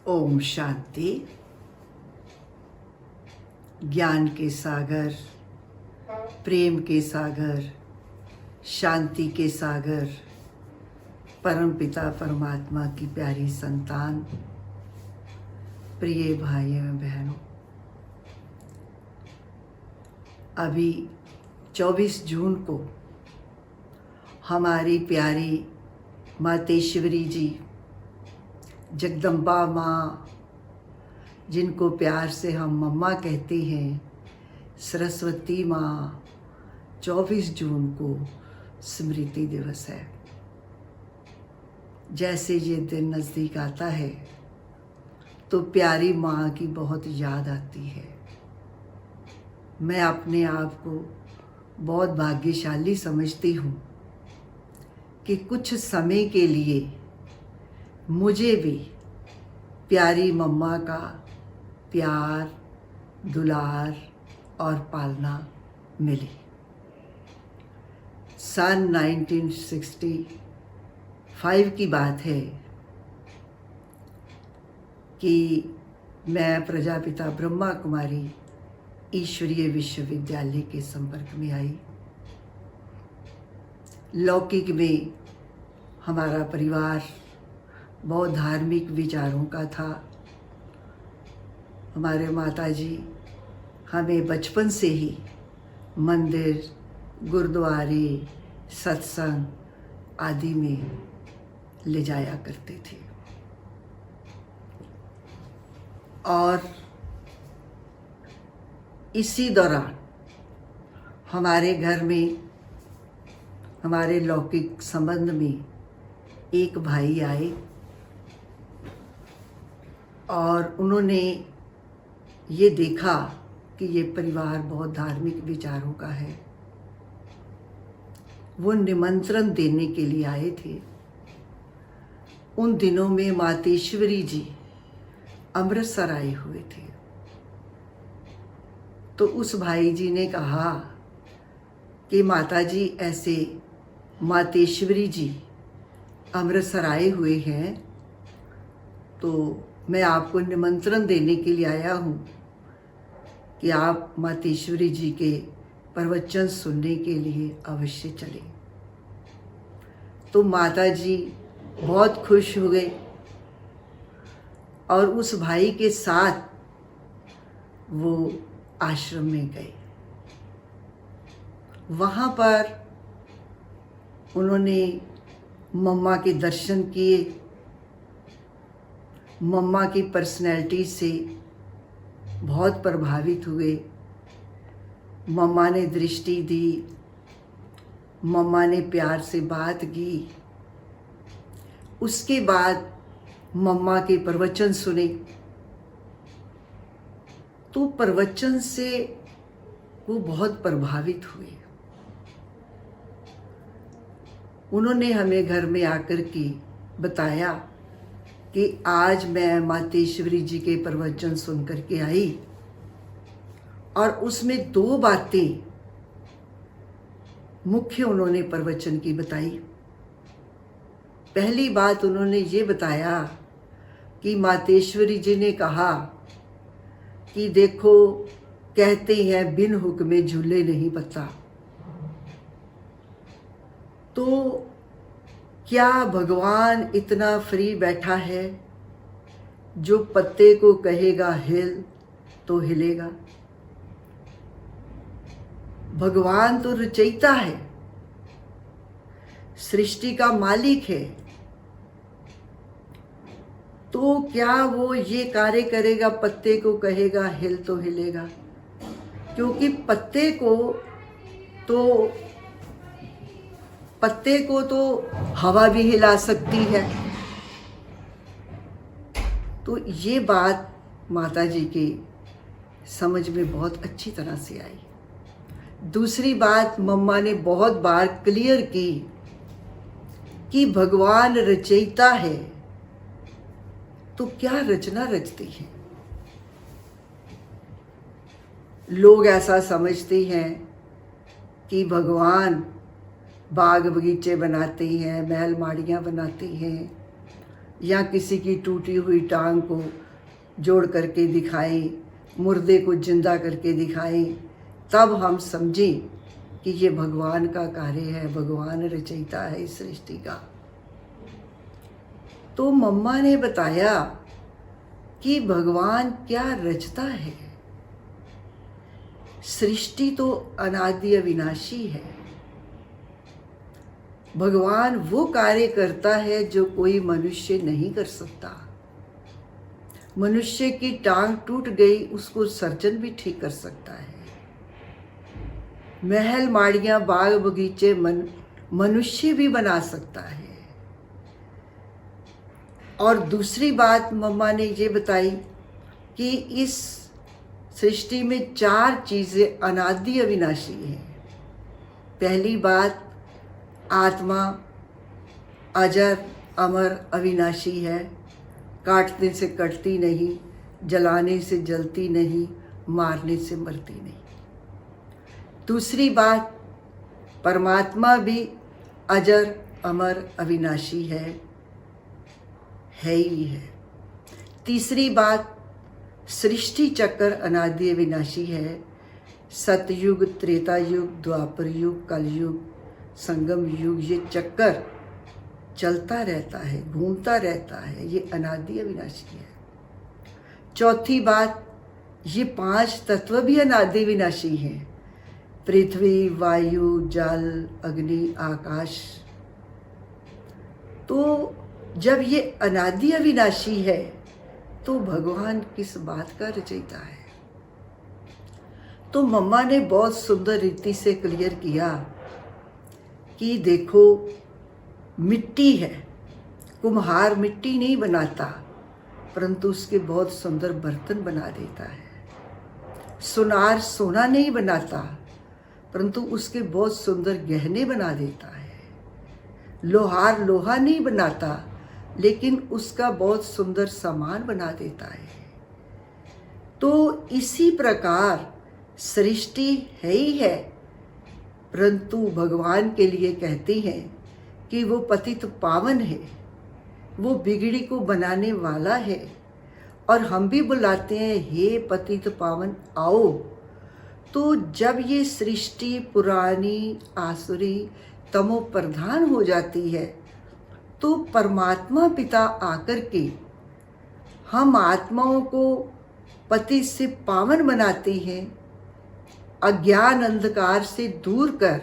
ओम शांति। ज्ञान के सागर, प्रेम के सागर, शांति के सागर, परमपिता परमात्मा की प्यारी संतान, प्रिय भाइयों एवं बहनों, अभी 24 जून को हमारी प्यारी मातेश्वरी जी, जगदम्बा माँ, जिनको प्यार से हम मम्मा कहते हैं, सरस्वती माँ, 24 जून को स्मृति दिवस है। जैसे ये दिन नज़दीक आता है तो प्यारी माँ की बहुत याद आती है। मैं अपने आप को बहुत भाग्यशाली समझती हूँ कि कुछ समय के लिए मुझे भी प्यारी मम्मा का प्यार, दुलार और पालना मिले। सन 1965 की बात है कि मैं प्रजापिता ब्रह्मा कुमारी ईश्वरीय विश्वविद्यालय के संपर्क में आई। लौकिक में हमारा परिवार बहुत धार्मिक विचारों का था। हमारे माताजी हमें बचपन से ही मंदिर, गुरुद्वारे, सत्संग आदि में ले जाया करते थे। और इसी दौरान हमारे घर में, हमारे लौकिक संबंध में एक भाई आए और उन्होंने ये देखा कि ये परिवार बहुत धार्मिक विचारों का है। वो निमंत्रण देने के लिए आए थे। उन दिनों में मातेश्वरी जी अमृतसर आए हुए थे। तो उस भाई जी ने कहा कि माताजी, ऐसे मातेश्वरी जी अमृतसर आए हुए हैं, तो मैं आपको निमंत्रण देने के लिए आया हूँ कि आप मातेश्वरी जी के प्रवचन सुनने के लिए अवश्य चलें। तो माता जी बहुत खुश हुए और उस भाई के साथ वो आश्रम में गए। वहाँ पर उन्होंने मम्मा के दर्शन किए। मम्मा की पर्सनैलिटी से बहुत प्रभावित हुए। मम्मा ने दृष्टि दी, मम्मा ने प्यार से बात की। उसके बाद मम्मा के प्रवचन सुने। तो प्रवचन से वो बहुत प्रभावित हुए। उन्होंने हमें घर में आकर के बताया कि आज मैं मातेश्वरी जी के प्रवचन सुन करके आई और उसमें 2 बातें मुख्य उन्होंने प्रवचन की बताई। पहली बात उन्होंने ये बताया कि मातेश्वरी जी ने कहा कि देखो, कहते हैं बिन हुक्मे झूले नहीं पत्ता। तो क्या भगवान इतना फ्री बैठा है जो पत्ते को कहेगा हिल तो हिलेगा? भगवान तो रचयिता है, सृष्टि का मालिक है। तो क्या वो ये कार्य करेगा, पत्ते को कहेगा हिल तो हिलेगा? क्योंकि पत्ते को तो हवा भी हिला सकती है। तो ये बात माता जी के समझ में बहुत अच्छी तरह से आई। दूसरी बात मम्मा ने बहुत बार क्लियर की कि भगवान रचयिता है, तो क्या रचना रचती है। लोग ऐसा समझते हैं कि भगवान बाग बगीचे बनाते हैं, महल माड़ियाँ बनाते हैं, या किसी की टूटी हुई टांग को जोड़ करके दिखाएं, मुर्दे को जिंदा करके दिखाएं, तब हम समझें कि ये भगवान का कार्य है, भगवान रचयिता है इस सृष्टि का। तो मम्मा ने बताया कि भगवान क्या रचता है। सृष्टि तो अनादि अविनाशी है। भगवान वो कार्य करता है जो कोई मनुष्य नहीं कर सकता। मनुष्य की टांग टूट गई, उसको सर्जन भी ठीक कर सकता है। महल माड़ियां बाग बगीचे मनुष्य भी बना सकता है। और दूसरी बात मम्मा ने ये बताई कि इस सृष्टि में 4 चीजें अनादि अविनाशी हैं। पहली बात, आत्मा अजर अमर अविनाशी है, काटने से कटती नहीं, जलाने से जलती नहीं, मारने से मरती नहीं। दूसरी बात, परमात्मा भी अजर अमर अविनाशी है ही है। तीसरी बात, सृष्टि चक्र अनादि अविनाशी है। सतयुग, त्रेता युग, द्वापर युग, कलयुग, संगम युग, ये चक्कर चलता रहता है, घूमता रहता है, ये अनादि अविनाशी है। चौथी बात, ये 5 तत्व भी अनादि अविनाशी हैं। पृथ्वी, वायु, जल, अग्नि, आकाश। तो जब ये अनादि अविनाशी है तो भगवान किस बात का रचयिता है। तो मम्मा ने बहुत सुंदर रीति से क्लियर किया कि देखो, मिट्टी है, कुम्हार मिट्टी नहीं बनाता, परंतु उसके बहुत सुंदर बर्तन बना देता है। सुनार सोना नहीं बनाता, परंतु उसके बहुत सुंदर गहने बना देता है। लोहार लोहा नहीं बनाता, लेकिन उसका बहुत सुंदर सामान बना देता है। तो इसी प्रकार सृष्टि है ही है, परंतु भगवान के लिए कहते हैं कि वो पतित पावन है, वो बिगड़ी को बनाने वाला है। और हम भी बुलाते हैं, हे पतित पावन आओ। तो जब ये सृष्टि पुरानी, आसुरी, तमो प्रधान हो जाती है, तो परमात्मा पिता आकर के हम आत्माओं को पति से पावन बनाते हैं, अज्ञान अंधकार से दूर कर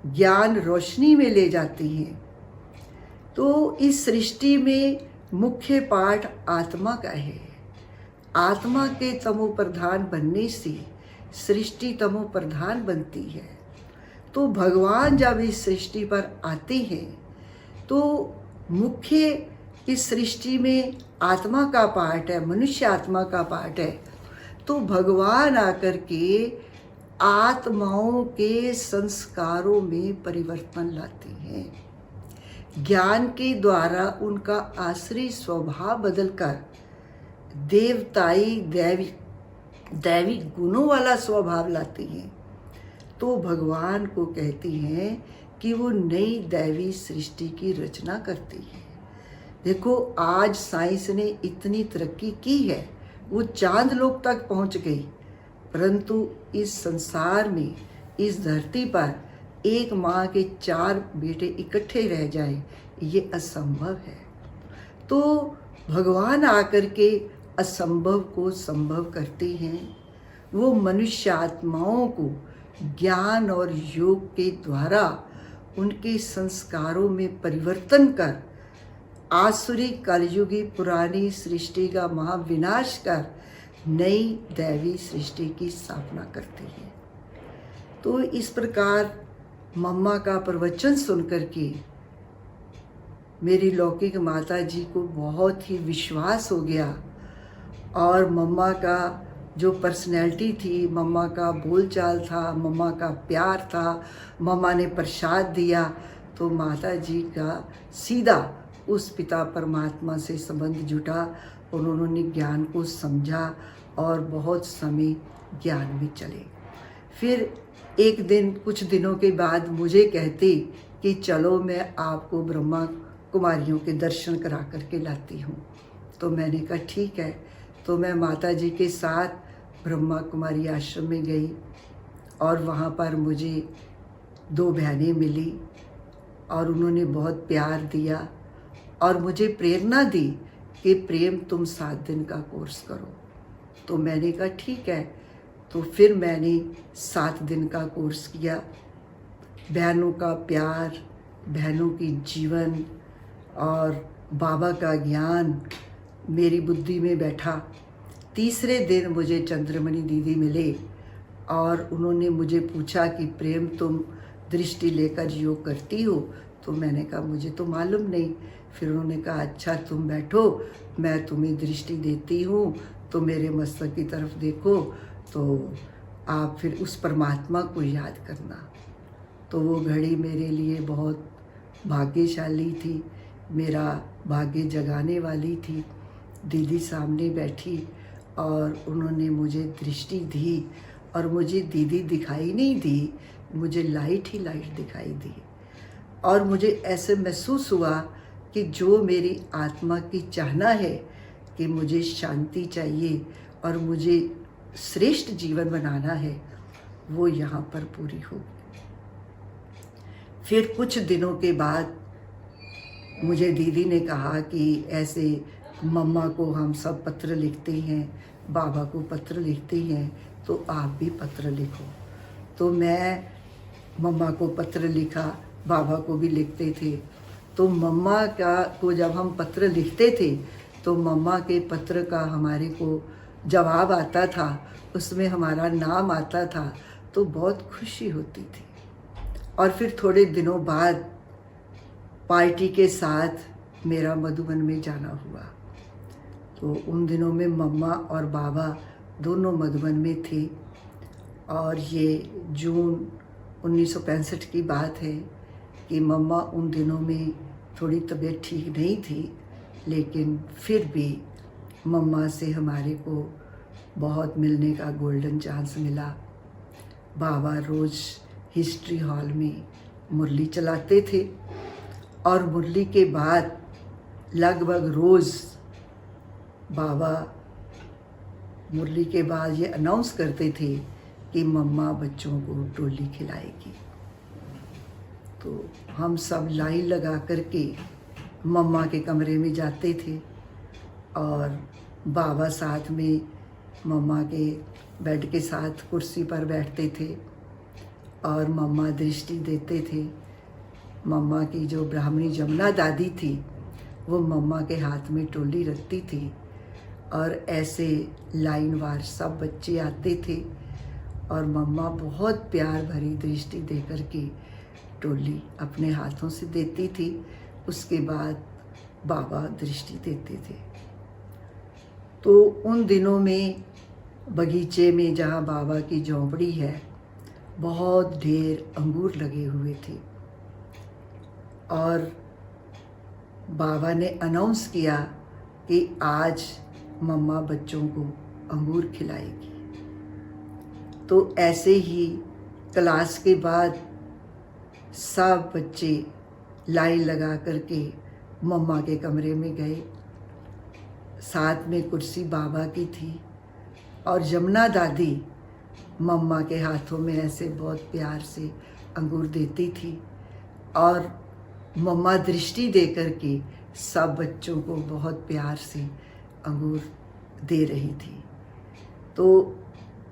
ज्ञान रोशनी में ले जाते हैं। तो इस सृष्टि में मुख्य पाठ आत्मा का है। आत्मा के तमो प्रधान बनने से सृष्टि तमो प्रधान बनती है। तो भगवान जब इस सृष्टि पर आते हैं तो मुख्य इस सृष्टि में आत्मा का पार्ट है, मनुष्य आत्मा का पार्ट है। तो भगवान आकर के आत्माओं के संस्कारों में परिवर्तन लाते हैं। ज्ञान के द्वारा उनका आश्रय स्वभाव बदलकर देवताई दैवी गुणों वाला स्वभाव लाते हैं। तो भगवान को कहती हैं कि वो नई दैवी सृष्टि की रचना करती है। देखो, आज साइंस ने इतनी तरक्की की है, वो चांद लोक तक पहुंच गई, परंतु इस संसार में, इस धरती पर एक माँ के 4 बेटे इकट्ठे रह जाएं, ये असंभव है। तो भगवान आकर के असंभव को संभव करते हैं। वो मनुष्य आत्माओं को ज्ञान और योग के द्वारा उनके संस्कारों में परिवर्तन कर आसुरी कलयुगी पुरानी सृष्टि का महाविनाश कर नई दैवी सृष्टि की स्थापना करते हैं। तो इस प्रकार मम्मा का प्रवचन सुनकर के मेरी लौकिक माता जी को बहुत ही विश्वास हो गया। और मम्मा का जो पर्सनैलिटी थी, मम्मा का बोलचाल था, मम्मा का प्यार था, मम्मा ने प्रसाद दिया, तो माता जी का सीधा उस पिता परमात्मा से संबंध जुटा और उन्होंने ज्ञान को समझा और बहुत समय ज्ञान में चले। फिर एक दिन, कुछ दिनों के बाद मुझे कहते कि चलो मैं आपको ब्रह्मा कुमारियों के दर्शन करा करके लाती हूँ। तो मैंने कहा ठीक है। तो मैं माता जी के साथ ब्रह्मा कुमारी आश्रम में गई और वहाँ पर मुझे 2 बहनें मिली और उन्होंने बहुत प्यार दिया और मुझे प्रेरणा दी कि प्रेम तुम 7 दिन का कोर्स करो। तो मैंने कहा ठीक है। तो फिर मैंने 7 दिन का कोर्स किया। बहनों का प्यार, बहनों की जीवन और बाबा का ज्ञान मेरी बुद्धि में बैठा। तीसरे दिन मुझे चंद्रमणि दीदी मिले और उन्होंने मुझे पूछा कि प्रेम तुम दृष्टि लेकर योग करती हो? तो मैंने कहा मुझे तो मालूम नहीं। फिर उन्होंने कहा अच्छा तुम बैठो, मैं तुम्हें दृष्टि देती हूँ, तो मेरे मस्तक की तरफ देखो, तो आप फिर उस परमात्मा को याद करना। तो वो घड़ी मेरे लिए बहुत भाग्यशाली थी, मेरा भाग्य जगाने वाली थी। दीदी सामने बैठी और उन्होंने मुझे दृष्टि दी और मुझे दीदी दिखाई नहीं दी, मुझे लाइट ही लाइट दिखाई दी। और मुझे ऐसे महसूस हुआ कि जो मेरी आत्मा की चाहना है कि मुझे शांति चाहिए और मुझे श्रेष्ठ जीवन बनाना है, वो यहाँ पर पूरी होगी। फिर कुछ दिनों के बाद मुझे दीदी ने कहा कि ऐसे मम्मा को हम सब पत्र लिखते हैं, बाबा को पत्र लिखते हैं, तो आप भी पत्र लिखो। तो मैं मम्मा को पत्र लिखा, बाबा को भी लिखते थे। तो मम्मा को जब हम पत्र लिखते थे तो मम्मा के पत्र का हमारे को जवाब आता था, उसमें हमारा नाम आता था, तो बहुत खुशी होती थी। और फिर थोड़े दिनों बाद पार्टी के साथ मेरा मधुबन में जाना हुआ। तो उन दिनों में मम्मा और बाबा दोनों मधुबन में थे और ये जून 1965 की बात है कि मम्मा उन दिनों में थोड़ी तबीयत ठीक नहीं थी, लेकिन फिर भी मम्मा से हमारे को बहुत मिलने का गोल्डन चांस मिला। बाबा रोज़ हिस्ट्री हॉल में मुरली चलाते थे और मुरली के बाद लगभग रोज़ बाबा मुरली के बाद ये अनाउंस करते थे कि मम्मा बच्चों को टोली खिलाएगी। तो हम सब लाइन लगा करके मम्मा के कमरे में जाते थे और बाबा साथ में मम्मा के बेड के साथ कुर्सी पर बैठते थे और मम्मा दृष्टि देते थे। मम्मा की जो ब्राह्मणी जमुना दादी थी वो मम्मा के हाथ में टोली रखती थी और ऐसे लाइनवार सब बच्चे आते थे और मम्मा बहुत प्यार भरी दृष्टि दे कर के टोली अपने हाथों से देती थी। उसके बाद बाबा दृष्टि देते थे। तो उन दिनों में बगीचे में जहाँ बाबा की झोंपड़ी है, बहुत ढेर अंगूर लगे हुए थे और बाबा ने अनाउंस किया कि आज मम्मा बच्चों को अंगूर खिलाएगी। तो ऐसे ही क्लास के बाद सब बच्चे लाइन लगा करके मम्मा के कमरे में गए। साथ में कुर्सी बाबा की थी और जमुना दादी मम्मा के हाथों में ऐसे बहुत प्यार से अंगूर देती थी और मम्मा दृष्टि दे करके सब बच्चों को बहुत प्यार से अंगूर दे रही थी। तो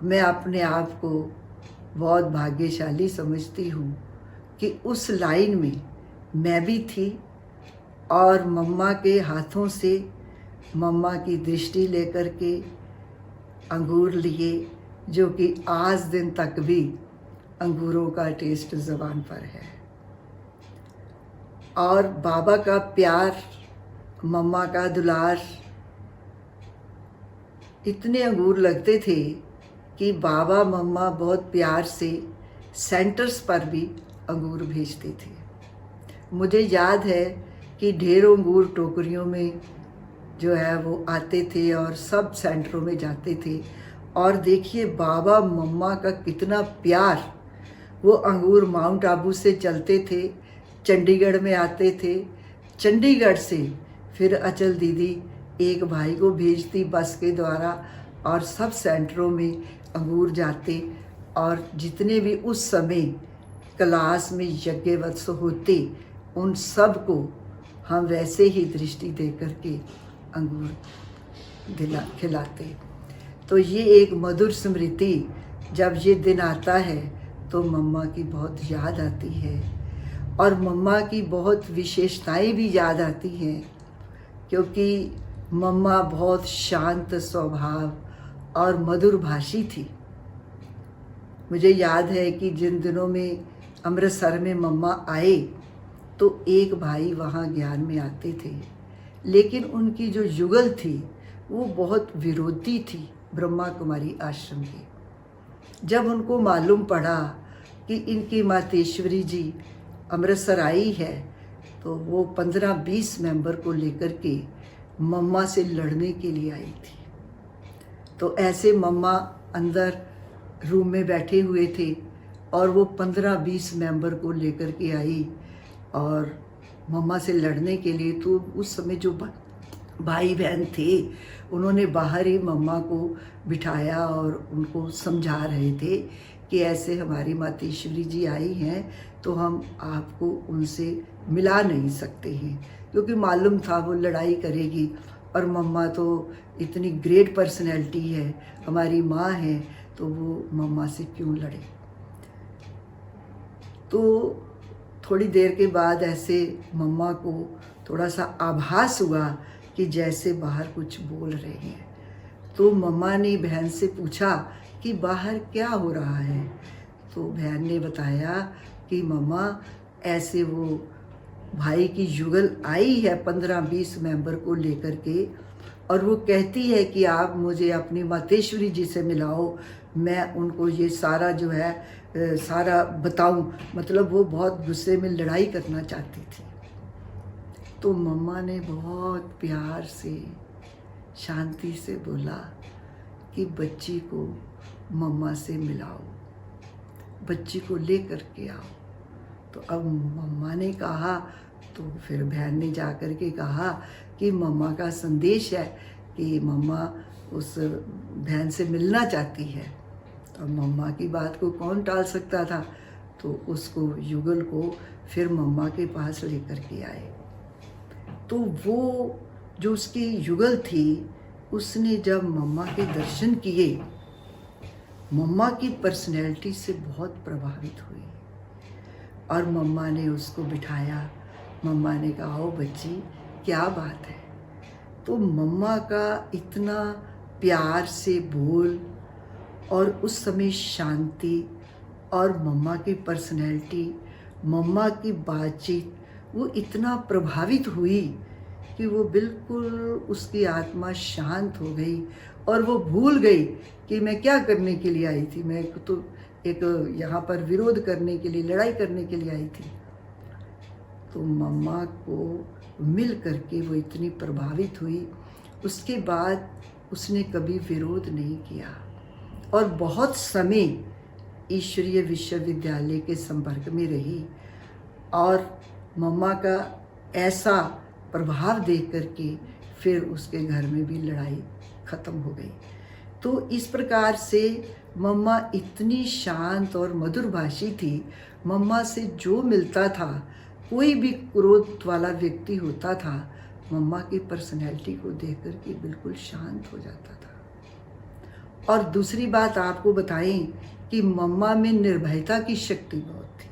मैं अपने आप को बहुत भाग्यशाली समझती हूँ कि उस लाइन में मैं भी थी और मम्मा के हाथों से मम्मा की दृष्टि लेकर के अंगूर लिए, जो कि आज दिन तक भी अंगूरों का टेस्ट ज़बान पर है। और बाबा का प्यार, मम्मा का दुलार, इतने अंगूर लगते थे कि बाबा मम्मा बहुत प्यार से सेंटर्स पर भी अंगूर भेजते थे। मुझे याद है कि ढेरों अंगूर टोकरियों में जो है वो आते थे और सब सेंटरों में जाते थे। और देखिए बाबा मम्मा का कितना प्यार, वो अंगूर माउंट आबू से चलते थे, चंडीगढ़ में आते थे चंडीगढ़ से फिर अचल दीदी एक भाई को भेजती बस के द्वारा और सब सेंटरों में अंगूर जाते और जितने भी उस समय क्लास में यज्ञवत्स होते उन सब को हम वैसे ही दृष्टि दे करके अंगूर खिलाते। तो ये एक मधुर स्मृति, जब ये दिन आता है तो मम्मा की बहुत याद आती है और मम्मा की बहुत विशेषताएं भी याद आती हैं, क्योंकि मम्मा बहुत शांत स्वभाव और मधुर भाषी थी। मुझे याद है कि जिन दिनों में अमृतसर में मम्मा आए तो एक भाई वहाँ ज्ञान में आते थे, लेकिन उनकी जो युगल थी वो बहुत विरोधी थी ब्रह्मा कुमारी आश्रम की। जब उनको मालूम पड़ा कि इनकी मातेश्वरी जी अमृतसर आई है तो वो 15-20 मेंबर को लेकर के मम्मा से लड़ने के लिए आई थी। तो ऐसे मम्मा अंदर रूम में बैठे हुए थे और वो 15-20 मेंबर को लेकर के आई और मम्मा से लड़ने के लिए। तो उस समय जो भाई बहन थे उन्होंने बाहर ही मम्मा को बिठाया और उनको समझा रहे थे कि ऐसे हमारी मातेश्वरी जी आई हैं तो हम आपको उनसे मिला नहीं सकते हैं, क्योंकि मालूम था वो लड़ाई करेगी और मम्मा तो इतनी ग्रेट पर्सनैलिटी है, हमारी माँ है, तो वो मम्मा से क्यों लड़े। तो थोड़ी देर के बाद ऐसे मम्मा को थोड़ा सा आभास हुआ कि जैसे बाहर कुछ बोल रहे हैं। तो मम्मा ने बहन से पूछा कि बाहर क्या हो रहा है। तो बहन ने बताया कि मम्मा ऐसे वो भाई की युगल आई है 15-20 मेंबर को लेकर के और वो कहती है कि आप मुझे अपनी मातेश्वरी जी से मिलाओ, मैं उनको ये सारा जो है सारा बताऊं। मतलब वो बहुत गुस्से में लड़ाई करना चाहती थी। तो मम्मा ने बहुत प्यार से शांति से बोला कि बच्ची को मम्मा से मिलाओ, बच्ची को ले कर के आओ। तो अब मम्मा ने कहा, तो फिर बहन ने जा कर के कहा कि मम्मा का संदेश है कि मम्मा उस बहन से मिलना चाहती है। तो मम्मा की बात को कौन टाल सकता था। तो उसको युगल को फिर मम्मा के पास लेकर के आए। तो वो जो उसकी युगल थी उसने जब मम्मा के दर्शन किए, मम्मा की पर्सनैलिटी से बहुत प्रभावित हुई और मम्मा ने उसको बिठाया। मम्मा ने कहा, ओ बच्ची क्या बात है। तो मम्मा का इतना प्यार से बोल और उस समय शांति और मम्मा की पर्सनैलिटी, मम्मा की बातचीत, वो इतना प्रभावित हुई कि वो बिल्कुल उसकी आत्मा शांत हो गई और वो भूल गई कि मैं क्या करने के लिए आई थी। मैं तो एक यहाँ पर विरोध करने के लिए, लड़ाई करने के लिए आई थी। तो मम्मा को मिल करके वो इतनी प्रभावित हुई। उसके बाद उसने कभी विरोध नहीं किया और बहुत समय ईश्वरीय विश्वविद्यालय के संपर्क में रही और मम्मा का ऐसा प्रभाव देख करके फिर उसके घर में भी लड़ाई ख़त्म हो गई। तो इस प्रकार से मम्मा इतनी शांत और मधुर भाषी थी। मम्मा से जो मिलता था, कोई भी क्रोध वाला व्यक्ति होता था, मम्मा की पर्सनैलिटी को देख कर के बिल्कुल शांत हो जाता था। और दूसरी बात आपको बताएं कि मम्मा में निर्भयता की शक्ति बहुत थी,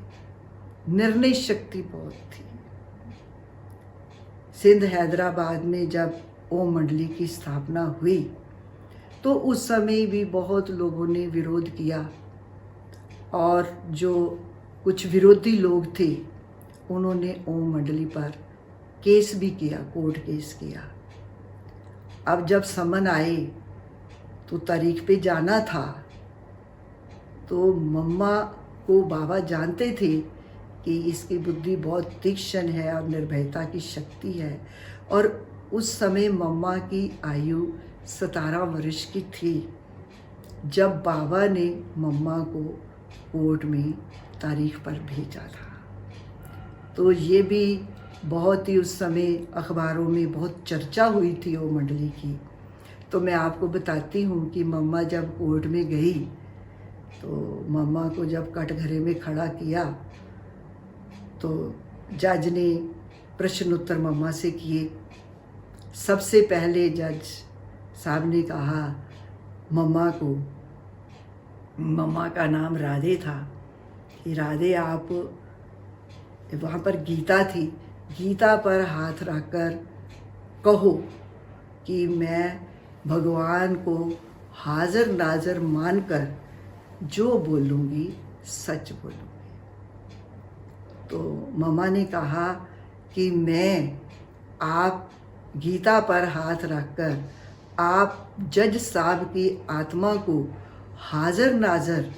निर्णय शक्ति बहुत थी। सिंध हैदराबाद में जब ओम मंडली की स्थापना हुई तो उस समय भी बहुत लोगों ने विरोध किया और जो कुछ विरोधी लोग थे उन्होंने ओम मंडली पर केस भी किया, कोर्ट केस किया। अब जब समन आए तो तारीख पे जाना था, तो मम्मा को बाबा जानते थे कि इसकी बुद्धि बहुत तीक्ष्ण है और निर्भयता की शक्ति है। और उस समय मम्मा की आयु 17 वर्ष की थी जब बाबा ने मम्मा को कोर्ट में तारीख पर भेजा था। तो ये भी बहुत ही उस समय अखबारों में बहुत चर्चा हुई थी ओ मंडली की। तो मैं आपको बताती हूँ कि मम्मा जब कोर्ट में गई तो मम्मा को जब कटघरे में खड़ा किया तो जज ने प्रश्न उत्तर मम्मा से किए। सबसे पहले जज साहब ने कहा मम्मा को, मम्मा का नाम राधे था, कि राधे आप, वहाँ पर गीता थी, गीता पर हाथ रखकर कहो कि मैं भगवान को हाजिर नाजर मानकर जो बोलूँगी सच बोलूँगी। तो मम्मा ने कहा कि मैं, आप गीता पर हाथ रखकर आप जज साहब की आत्मा को हाजिर नाजर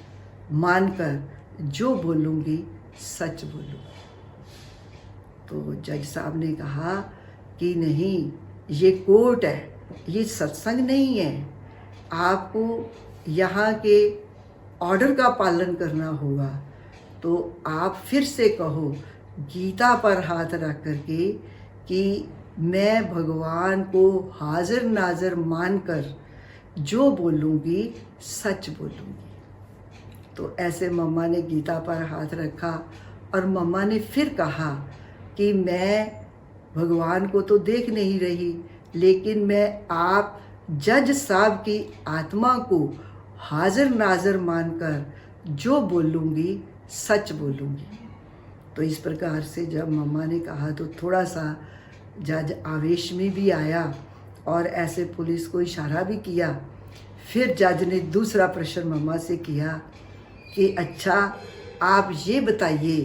मानकर जो बोलूँगी सच बोलूँगी। तो जज साहब ने कहा कि नहीं, ये कोर्ट है, ये सत्संग नहीं है, आपको यहाँ के ऑर्डर का पालन करना होगा। तो आप फिर से कहो गीता पर हाथ रख करके कि मैं भगवान को हाजिर नाजर मानकर जो बोलूँगी सच बोलूँगी। तो ऐसे मम्मा ने गीता पर हाथ रखा और मम्मा ने फिर कहा कि मैं भगवान को तो देख नहीं रही, लेकिन मैं आप जज साहब की आत्मा को हाजिर नाजर मानकर जो बोलूँगी सच बोलूँगी। तो इस प्रकार से जब मम्मा ने कहा तो थोड़ा सा जज आवेश में भी आया और ऐसे पुलिस को इशारा भी किया। फिर जज ने दूसरा प्रश्न मम्मा से किया कि अच्छा आप ये बताइए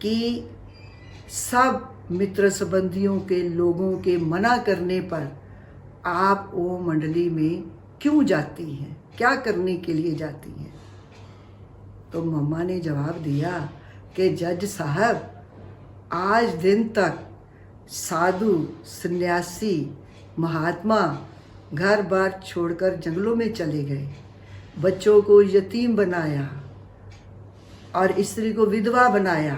कि सब मित्र संबंधियों के लोगों के मना करने पर आप वो मंडली में क्यों जाती हैं, क्या करने के लिए जाती हैं? तो मम्मा ने जवाब दिया कि जज साहब, आज दिन तक साधु सन्यासी महात्मा घर बार छोड़कर जंगलों में चले गए, बच्चों को यतीम बनाया और स्त्री को विधवा बनाया,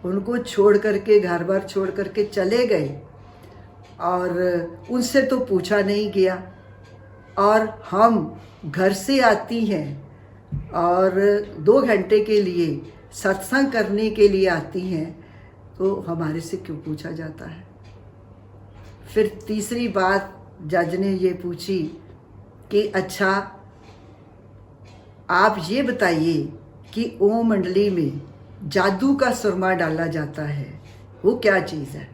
उनको छोड़ करके घर बार छोड़ करके चले गए और उनसे तो पूछा नहीं गया। और हम घर से आती हैं और 2 घंटे के लिए सत्संग करने के लिए आती हैं, तो हमारे से क्यों पूछा जाता है? फिर तीसरी बात जज ने ये पूछी कि अच्छा आप ये बताइए कि ओम मंडली में जादू का सुरमा डाला जाता है, वो क्या चीज़ है?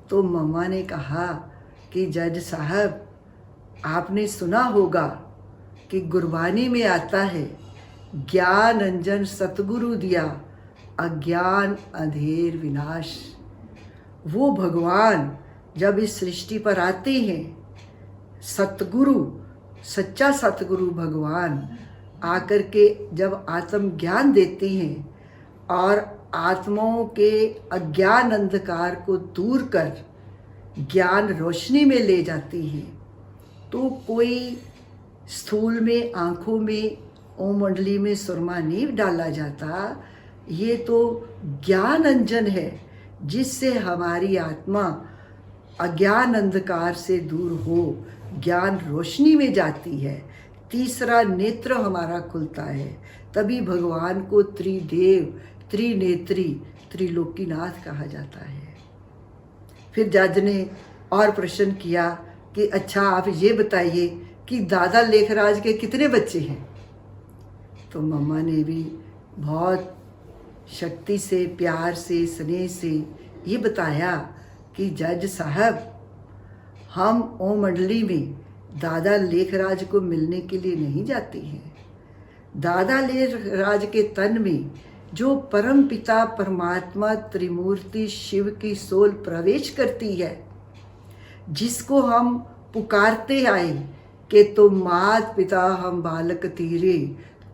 तो मम्मा ने कहा कि जज साहब, आपने सुना होगा कि गुरबानी में आता है, ज्ञान अंजन सतगुरु दिया, अज्ञान अंधेर विनाश। वो भगवान जब इस सृष्टि पर आते हैं, सतगुरु, सच्चा सतगुरु भगवान आकर के जब आत्म ज्ञान देते हैं और आत्माओं के अज्ञान अंधकार को दूर कर ज्ञान रोशनी में ले जाती हैं, तो कोई स्थूल में आँखों में ओम मंडली में सुरमा नहीं डाला जाता। ये तो ज्ञान अंजन है जिससे हमारी आत्मा अज्ञान अंधकार से दूर हो, ज्ञान रोशनी में जाती है, तीसरा नेत्र हमारा खुलता है, तभी भगवान को त्रिदेव त्रिनेत्री त्रिलोकीनाथ कहा जाता है। फिर जज ने और प्रश्न किया कि अच्छा आप ये बताइए कि दादा लेखराज के कितने बच्चे हैं? तो मम्मा ने भी बहुत शक्ति से, प्यार से, स्नेह से ये बताया कि जज साहब, हम ओम मंडली में दादा लेखराज को मिलने के लिए नहीं जाती हैं। दादा लेखराज के तन में जो परम पिता परमात्मा त्रिमूर्ति शिव की सोल प्रवेश करती है, जिसको हम पुकारते आए कि तुम मात पिता हम बालक तीरे,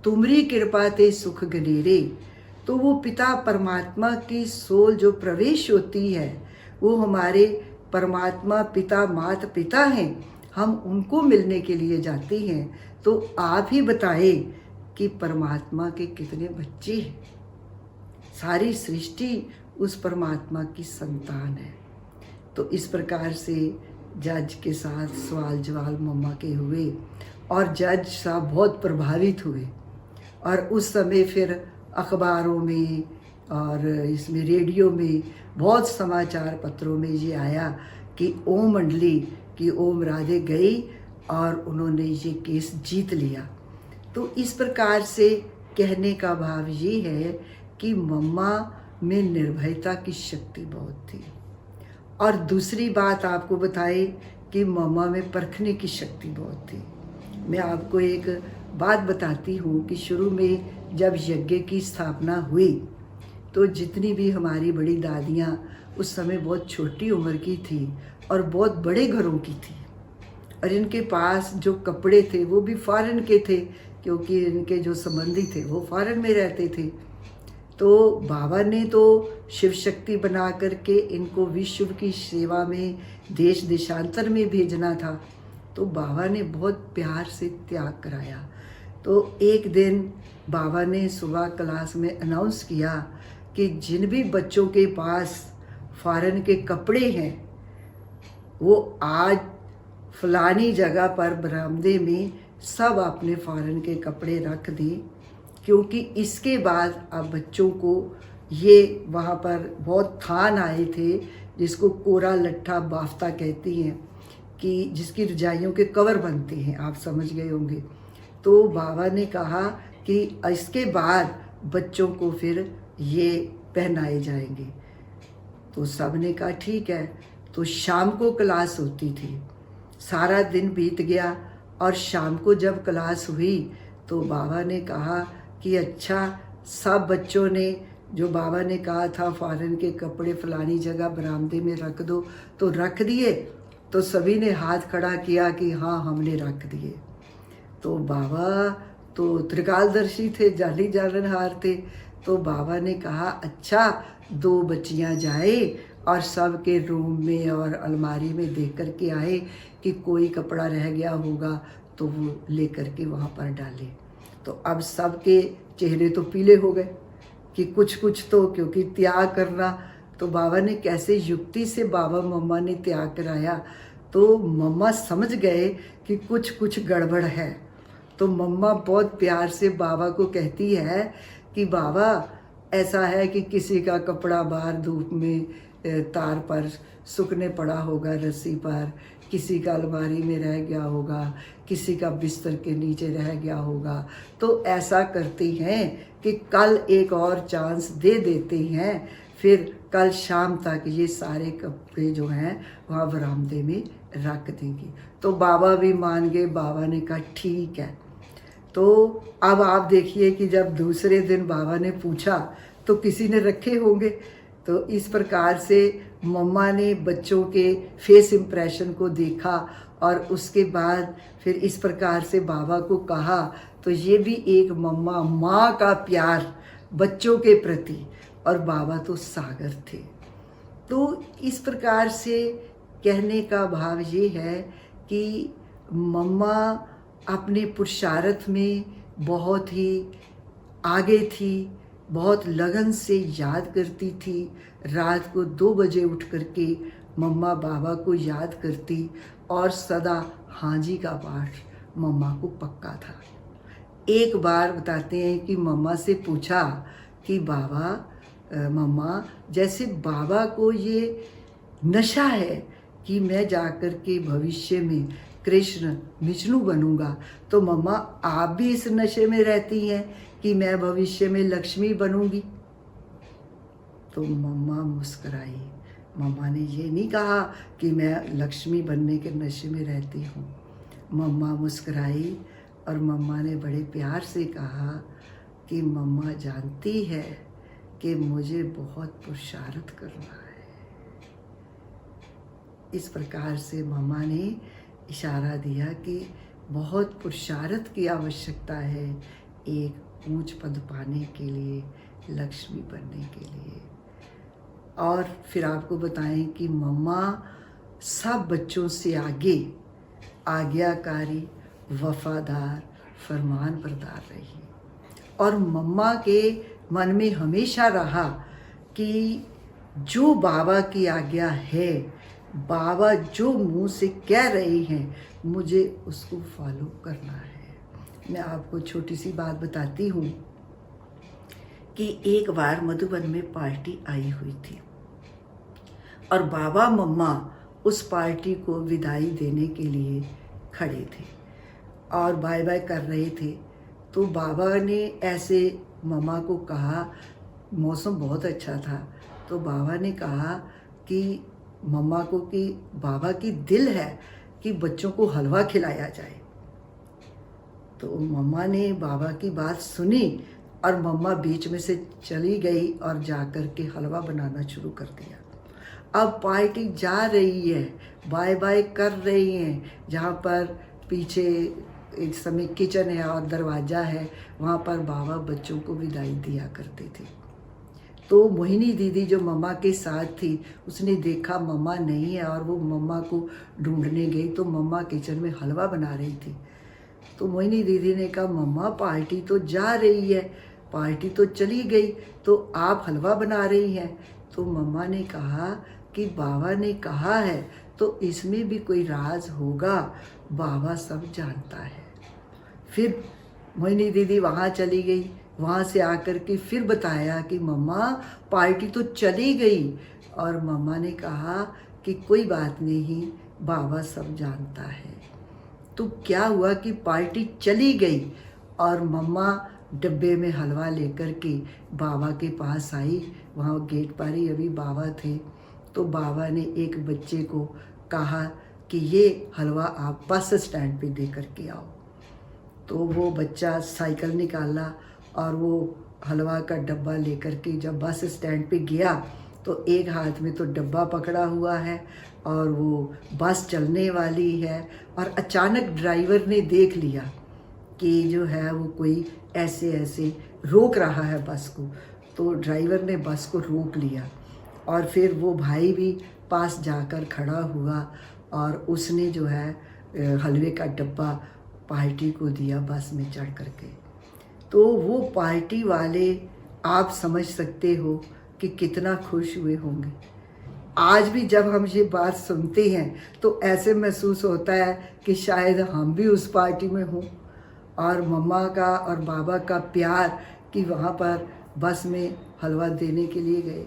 तुमरी कृपा ते सुख गनेरे, तो वो पिता परमात्मा की सोल जो प्रवेश होती है, वो हमारे परमात्मा पिता मात पिता हैं, हम उनको मिलने के लिए जाते हैं। तो आप ही बताएं कि परमात्मा के कितने बच्चे हैं? सारी सृष्टि उस परमात्मा की संतान है। तो इस प्रकार से जज के साथ सवाल जवाब मम्मा के हुए और जज साहब बहुत प्रभावित हुए। और उस समय फिर अखबारों में और इसमें रेडियो में बहुत समाचार पत्रों में ये आया कि ओम मंडली की ओम राधे गई और उन्होंने ये केस जीत लिया। तो इस प्रकार से कहने का भाव ये है कि मम्मा में निर्भयता की शक्ति बहुत थी। और दूसरी बात आपको बताए कि मम्मा में परखने की शक्ति बहुत थी। मैं आपको एक बात बताती हूँ कि शुरू में जब यज्ञ की स्थापना हुई तो जितनी भी हमारी बड़ी दादियाँ उस समय बहुत छोटी उम्र की थी और बहुत बड़े घरों की थी, और इनके पास जो कपड़े थे वो भी फॉरेन के थे, क्योंकि इनके जो संबंधी थे वो फॉरेन में रहते थे। तो बाबा ने तो शिव शक्ति बना करके इनको विश्व की सेवा में देश देशांतर में भेजना था। तो बाबा ने बहुत प्यार से त्याग कराया। तो एक दिन बाबा ने सुबह क्लास में अनाउंस किया कि जिन भी बच्चों के पास फॉरेन के कपड़े हैं वो आज फलानी जगह पर बरामदे में सब अपने फॉरेन के कपड़े रख दें, क्योंकि इसके बाद अब बच्चों को ये वहाँ पर बहुत थान आए थे जिसको कोरा लट्ठा बाफ्ता कहती हैं, कि जिसकी रजाइयों के कवर बनते हैं, आप समझ गए होंगे। तो बाबा ने कहा कि इसके बाद बच्चों को फिर ये पहनाए जाएंगे। तो सब ने कहा ठीक है। तो शाम को क्लास होती थी, सारा दिन बीत गया और शाम को जब क्लास हुई तो बाबा ने कहा कि अच्छा, सब बच्चों ने जो बाबा ने कहा था फॉरेन के कपड़े फलानी जगह बरामदे में रख दो, तो रख दिए। तो सभी ने हाथ खड़ा किया कि हाँ हमने रख दिए। तो बाबा तो त्रिकालदर्शी थे, जाली जालनहार थे। तो बाबा ने कहा अच्छा, 2 बच्चियां जाए और सब के रूम में और अलमारी में देख कर के आए कि कोई कपड़ा रह गया होगा तो वो ले कर के वहाँ पर डाले। तो अब सबके चेहरे तो पीले हो गए कि कुछ तो, क्योंकि त्याग करना। तो बाबा ने कैसे युक्ति से बाबा मम्मा ने त्याग कराया। तो मम्मा समझ गए कि कुछ गड़बड़ है। तो मम्मा बहुत प्यार से बाबा को कहती है कि बाबा ऐसा है कि किसी का कपड़ा बाहर धूप में तार पर सूखने पड़ा होगा, रस्सी पर, किसी का अलमारी में रह गया होगा, किसी का बिस्तर के नीचे रह गया होगा। तो ऐसा करते हैं कि कल एक और चांस दे देते हैं, फिर कल शाम तक ये सारे कपड़े जो हैं वहाँ बरामदे में रख देंगे। तो बाबा भी मान गए। बाबा ने कहा ठीक है। तो अब आप देखिए कि जब दूसरे दिन बाबा ने पूछा तो किसी ने रखे होंगे। तो इस प्रकार से मम्मा ने बच्चों के फेस इम्प्रेशन को देखा और उसके बाद फिर इस प्रकार से बाबा को कहा। तो ये भी एक मम्मा, माँ का प्यार बच्चों के प्रति, और बाबा तो सागर थे। तो इस प्रकार से कहने का भाव ये है कि मम्मा अपने पुरुषार्थ में बहुत ही आगे थी, बहुत लगन से याद करती थी। रात को 2 बजे उठ करके मम्मा बाबा को याद करती और सदा हाँ जी का पाठ मम्मा को पक्का था। एक बार बताते हैं कि मम्मा से पूछा कि बाबा मम्मा, जैसे बाबा को ये नशा है कि मैं जाकर के भविष्य में कृष्ण विष्णु बनूंगा, तो मम्मा आप भी इस नशे में रहती हैं कि मैं भविष्य में लक्ष्मी बनूंगी? तो मम्मा मुस्कुराई। मम्मा ने ये नहीं कहा कि मैं लक्ष्मी बनने के नशे में रहती हूँ। मम्मा मुस्कुराई और मम्मा ने बड़े प्यार से कहा कि मम्मा जानती है कि मुझे बहुत पुरुषार्थ करना है। इस प्रकार से मम्मा ने इशारा दिया कि बहुत पुरुषार्थ की आवश्यकता है एक ऊंच पद पाने के लिए, लक्ष्मी बनने के लिए। और फिर आपको बताएं कि मम्मा सब बच्चों से आगे आज्ञाकारी, वफादार, फरमान बरदार रही। और मम्मा के मन में हमेशा रहा कि जो बाबा की आज्ञा है, बाबा जो मुंह से कह रही हैं, मुझे उसको फॉलो करना है। मैं आपको छोटी सी बात बताती हूँ कि एक बार मधुबन में पार्टी आई हुई थी और बाबा मम्मा उस पार्टी को विदाई देने के लिए खड़े थे और बाय बाय कर रहे थे। तो बाबा ने ऐसे मम्मा को कहा, मौसम बहुत अच्छा था, तो बाबा ने कहा कि मम्मा को कि बाबा की दिल है कि बच्चों को हलवा खिलाया जाए। तो मम्मा ने बाबा की बात सुनी और मम्मा बीच में से चली गई और जा कर के हलवा बनाना शुरू कर दिया। अब पार्टी जा रही है, बाय बाय कर रही हैं, जहाँ पर पीछे एक समय किचन है और दरवाज़ा है, वहाँ पर बाबा बच्चों को विदाई दिया करते थे। तो मोहिनी दीदी जो मम्मा के साथ थी, उसने देखा मम्मा नहीं है और वो मम्मा को ढूंढने गई, तो मम्मा किचन में हलवा बना रही थी। तो मोहिनी दीदी ने कहा, मम्मा पार्टी तो जा रही है, पार्टी तो चली गई, तो आप हलवा बना रही हैं। तो मम्मा ने कहा कि बाबा ने कहा है तो इसमें भी कोई राज होगा, बाबा सब जानता है। फिर मोहिनी दीदी वहाँ चली गई, वहाँ से आकर के फिर बताया कि मम्मा पार्टी तो चली गई, और मम्मा ने कहा कि कोई बात नहीं, बाबा सब जानता है। तो क्या हुआ कि पार्टी चली गई और मम्मा डब्बे में हलवा लेकर के बाबा के पास आई। वहाँ गेट पर ही अभी बाबा थे। तो बाबा ने एक बच्चे को कहा कि ये हलवा आप बस स्टैंड पे दे करके आओ। तो वो बच्चा साइकिल निकाला और वो हलवा का डब्बा लेकर के जब बस स्टैंड पे गया, तो एक हाथ में तो डब्बा पकड़ा हुआ है और वो बस चलने वाली है, और अचानक ड्राइवर ने देख लिया कि जो है वो कोई ऐसे ऐसे रोक रहा है बस को। तो ड्राइवर ने बस को रोक लिया और फिर वो भाई भी पास जाकर खड़ा हुआ और उसने जो है हलवे का डब्बा पार्टी को दिया बस में चढ़ करके। तो वो पार्टी वाले, आप समझ सकते हो कि कितना खुश हुए होंगे। आज भी जब हम ये बात सुनते हैं तो ऐसे महसूस होता है कि शायद हम भी उस पार्टी में हों, और मम्मा का और बाबा का प्यार कि वहाँ पर बस में हलवा देने के लिए गए।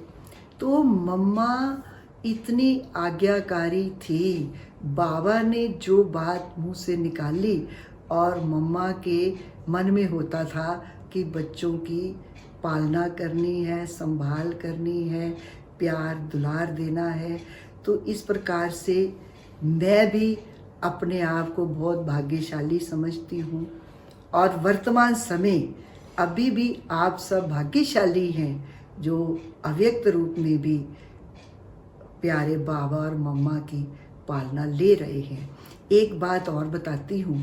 तो मम्मा इतनी आज्ञाकारी थी, बाबा ने जो बात मुंह से निकाली और मम्मा के मन में होता था कि बच्चों की पालना करनी है, संभाल करनी है, प्यार दुलार देना है। तो इस प्रकार से मैं भी अपने आप को बहुत भाग्यशाली समझती हूँ, और वर्तमान समय अभी भी आप सब भाग्यशाली हैं जो अव्यक्त रूप में भी प्यारे बाबा और मम्मा की पालना ले रहे हैं। एक बात और बताती हूँ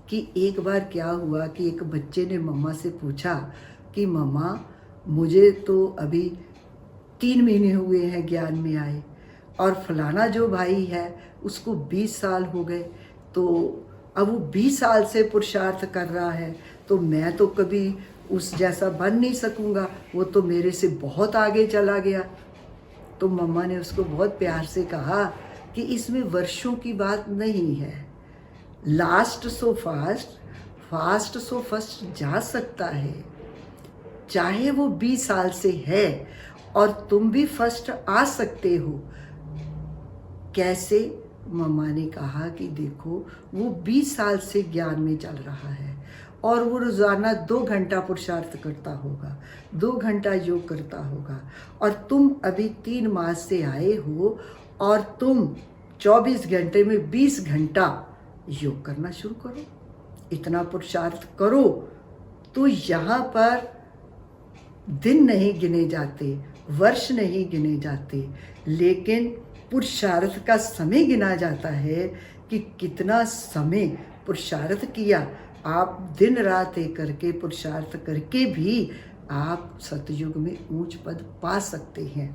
कि एक बार क्या हुआ कि एक बच्चे ने मम्मा से पूछा कि मम्मा मुझे तो अभी 3 महीने हुए हैं ज्ञान में आए, और फलाना जो भाई है उसको 20 साल हो गए, तो अब वो 20 साल से पुरुषार्थ कर रहा है, तो मैं तो कभी उस जैसा बन नहीं सकूँगा, वो तो मेरे से बहुत आगे चला गया। तो मम्मा ने उसको बहुत प्यार से कहा कि इसमें वर्षों की बात नहीं है, last so fast, fast so first जा सकता है। चाहे वो 20 साल से है और तुम भी फर्स्ट आ सकते हो। कैसे? मम्मा ने कहा कि देखो वो 20 साल से ज्ञान में चल रहा है और वो रोज़ाना 2 घंटा पुरुषार्थ करता होगा, 2 घंटा योग करता होगा, और तुम अभी 3 मास से आए हो और तुम 24 घंटे में 20 घंटा योग करना शुरू करो, इतना पुरुषार्थ करो। तो यहाँ पर दिन नहीं गिने जाते, वर्ष नहीं गिने जाते, लेकिन पुरुषार्थ का समय गिना जाता है कि कितना समय पुरुषार्थ किया। आप दिन रात एक करके पुरुषार्थ करके भी आप सतयुग में ऊंच पद पा सकते हैं।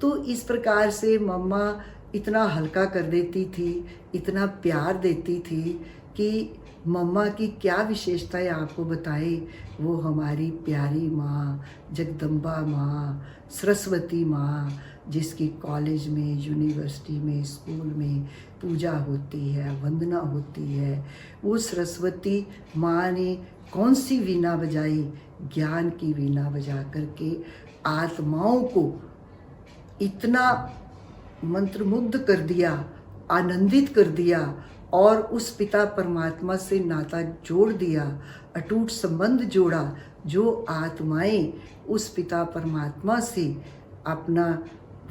तो इस प्रकार से मम्मा इतना हल्का कर देती थी, इतना प्यार देती थी कि मम्मा की क्या विशेषताएं आपको बताएं। वो हमारी प्यारी माँ, जगदम्बा माँ, सरस्वती माँ, जिसकी कॉलेज में, यूनिवर्सिटी में, स्कूल में पूजा होती है, वंदना होती है। वो सरस्वती माँ ने कौन सी वीणा बजाई? ज्ञान की वीणा बजा करके आत्माओं को इतना मंत्रमुग्ध कर दिया, आनंदित कर दिया और उस पिता परमात्मा से नाता जोड़ दिया, अटूट संबंध जोड़ा। जो आत्माएं उस पिता परमात्मा से अपना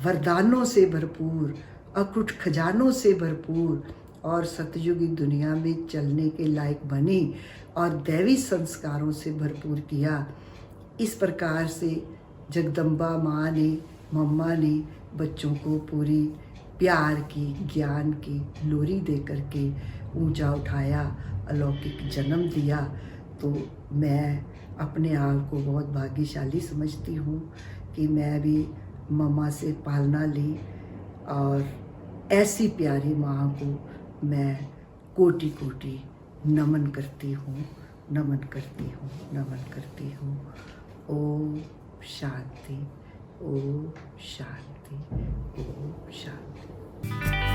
वरदानों से भरपूर, अकुट खजानों से भरपूर और सतयुगी दुनिया में चलने के लायक बनी और दैवी संस्कारों से भरपूर किया। इस प्रकार से जगदम्बा माँ ने, मम्मा ने बच्चों को पूरी प्यार की, ज्ञान की लोरी दे करके ऊंचा उठाया, अलौकिक जन्म दिया। तो मैं अपने आप को बहुत भाग्यशाली समझती हूँ कि मैं भी मम्मा से पालना ली और ऐसी प्यारी माँ को मैं कोटि कोटि नमन करती हूँ, नमन करती हूँ, नमन करती हूँ। ओम शांति, ओम शांति, ओम शांति।